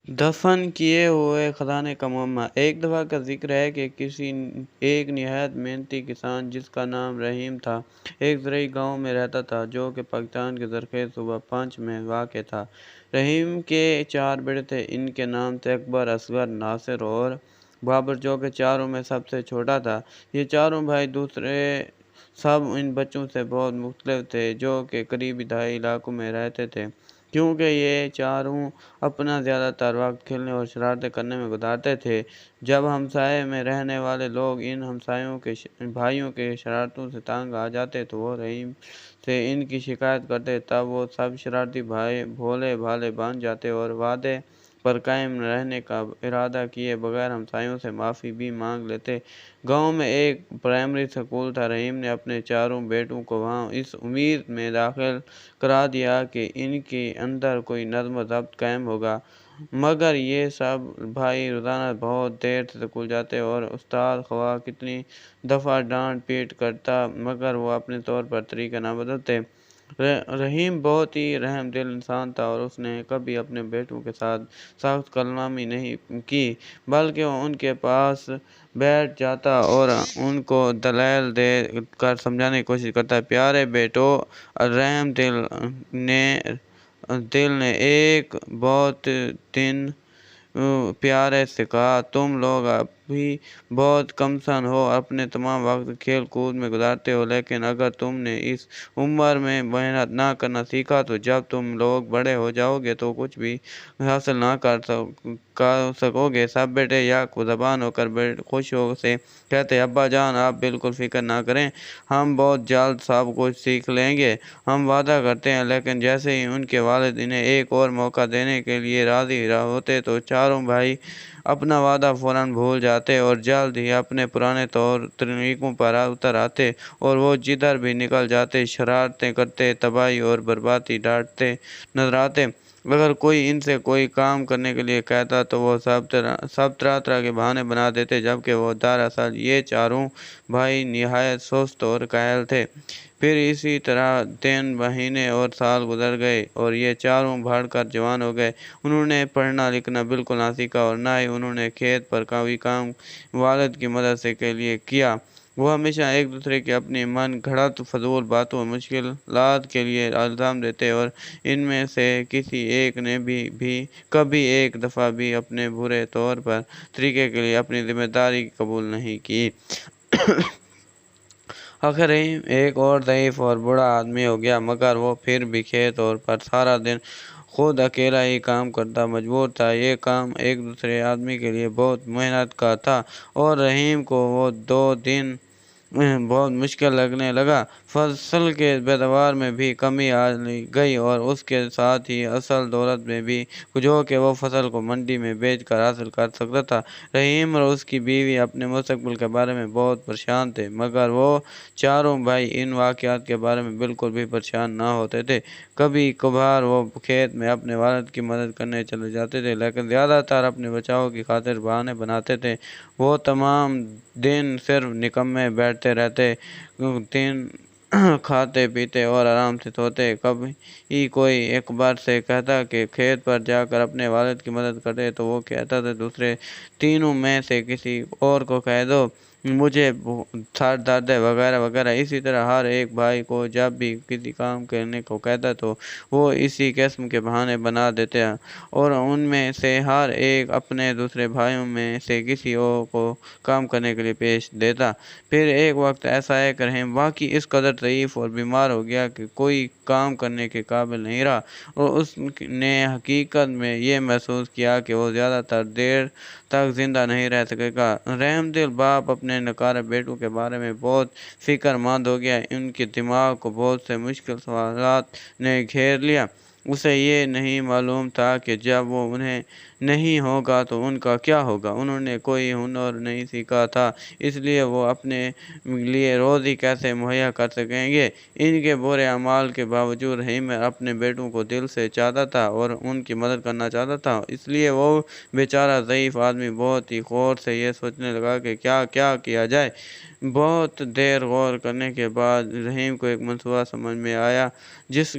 दफन किए हुए खजाने का मुअम्मा। एक दफ़ा का ज़िक्र है कि किसी एक निहायत मेहनती किसान जिसका नाम रहीम था, एक ज़रई गाँव में रहता था जो कि पाकिस्तान के ज़रख़ेज़ सूबा पंच में वाक़ था। रहीम के 4 बेटे थे। इनके नाम थे अकबर, असगर, नासिर और बाबर, जो कि चारों में सबसे छोटा था। ये चारों भाई दूसरे सब इन बच्चों से बहुत मुख्तलिफ थे, जो कि करीबी दहाई इलाकों में रहते थे, क्योंकि ये चारों अपना ज़्यादातर वक्त खेलने और शरारतें करने में गुजारते थे। जब हमसाये में रहने वाले लोग इन हमसायों के भाइयों के शरारतों से तंग आ जाते तो वो रहीम से इनकी शिकायत करते। तब वो सब शरारती भाई भोले भाले बन जाते और वादे पर कायम रहने का इरादा किए बगैर हमसायों से माफ़ी भी मांग लेते। गांव में एक प्राइमरी स्कूल था। रहीम ने अपने चारों बेटों को वहां इस उम्मीद में दाखिल करा दिया कि इनके अंदर कोई नज़्म व ज़ब्त कायम होगा। मगर ये सब भाई रोज़ाना बहुत देर से स्कूल जाते और उस्ताद ख्वाह कितनी दफ़ा डांट पीट करता, मगर वो अपने तौर पर तरीका न बदलते। रहीम बहुत ही रहमदिल इंसान था और उसने कभी अपने बेटों के साथ सख्त कलमामी नहीं की, बल्कि वो उनके पास बैठ जाता और उनको दलाइल दे कर समझाने की कोशिश करता। प्यारे बेटो, दिल ने एक बहुत दिन प्यारे से कहा, तुम लोग अभी बहुत कमसन हो, अपने तमाम वक्त खेल कूद में गुजारते हो, लेकिन अगर तुमने इस उम्र में मेहनत ना करना सीखा तो जब तुम लोग बड़े हो जाओगे तो कुछ भी हासिल ना कर सकोगे। सब बेटे यक ज़बान होकर खुश हो से कहते, अब्बा जान आप बिल्कुल फ़िक्र ना करें, हम बहुत जल्द सब कुछ सीख लेंगे, हम वादा करते हैं। लेकिन जैसे ही उनके वालिद इन्हें एक और मौका देने के लिए राज़ी होते तो चारों भाई अपना वादा फ़ौरन भूल जाते और जल्द ही अपने पुराने तौर तरीक़ों पर उतर आते और वो जिधर भी निकल जाते शरारतें करते, तबाही और बर्बादी डांटते नजर आते। अगर कोई इनसे कोई काम करने के लिए कहता तो वो सब तरह के बहाने बना देते, जबकि वो दरअसल ये चारों भाई निहायत सुस्त और कायल थे। फिर इसी तरह दिन, महीने और साल गुजर गए और ये चारों बढ़कर जवान हो गए। उन्होंने पढ़ना लिखना बिल्कुल ना सीखा और ना ही उन्होंने खेत पर कोई काम वालिद की मदद से के लिए किया। वो हमेशा एक दूसरे की अपनी मन घड़त फजूल बातों और मुश्किलात के लिए इल्ज़ाम देते और इनमें से किसी एक ने भी कभी एक दफ़ा भी अपने बुरे तौर पर तरीके के लिए अपनी जिम्मेदारी कबूल नहीं की। आखिर रहीम एक और ज़ईफ़ और बूढ़ा आदमी हो गया, मगर वो फिर भी खेत और पर सारा दिन खुद अकेला ही काम करता मजबूर था। ये काम एक दूसरे आदमी के लिए बहुत मेहनत का था और रहीम को वो 2 दिन बहुत मुश्किल लगने लगा। फसल के पैदावार में भी कमी आ गई और उसके साथ ही असल दौलत में भी, जो कि वो फसल को मंडी में बेचकर हासिल कर सकता था। रहीम और उसकी बीवी अपने मुस्तकबिल के बारे में बहुत परेशान थे, मगर वो चारों भाई इन वाक़यात के बारे में बिल्कुल भी परेशान ना होते थे। कभी कभार वो खेत में अपने वालिद की मदद करने चले जाते थे, लेकिन ज़्यादातर अपने बचाव की खातिर बहाने बनाते थे। वो तमाम दिन सिर्फ निकम्मे बैठते रहते, दिन खाते पीते और आराम से सोते। कभी कोई अकबर से कहता कि खेत पर जाकर अपने वालिद की मदद करे तो वो कहता था, दूसरे तीनों में से किसी और को कह दो, मुझे सर दर्द है वगैरह वगैरह। इसी तरह हर एक भाई को जब भी किसी काम करने को कहता तो वो इसी किस्म के बहाने बना देते हैं और उनमें से हर एक अपने दूसरे भाइयों में से किसी और को काम करने के लिए पेश देता। फिर एक वक्त ऐसा है कि रहीम वाकई इस कदर ज़ईफ़ और बीमार हो गया कि कोई काम करने के काबिल नहीं रहा और उसने हकीकत में ये महसूस किया कि वो ज़्यादातर देर तक ज़िंदा नहीं रह सकेगा। रहमदिल बाप अपने नकारे बेटों के बारे में बहुत फ़िक्रमंद हो गया। उनके दिमाग को बहुत से मुश्किल सवालात ने घेर लिया। उसे ये नहीं मालूम था कि जब वो उन्हें नहीं होगा तो उनका क्या होगा। उन्होंने कोई हुनर नहीं सीखा था, इसलिए वो अपने लिए रोज़ी कैसे मुहैया कर सकेंगे। इनके बुरे अमाल के बावजूद रहीम अपने बेटों को दिल से चाहता था और उनकी मदद करना चाहता था, इसलिए वो बेचारा ज़ईफ़ आदमी बहुत ही गौर से ये सोचने लगा कि क्या क्या किया जाए। बहुत देर गौर करने के बाद रहीम को एक मंसूबा समझ में आया, जिसके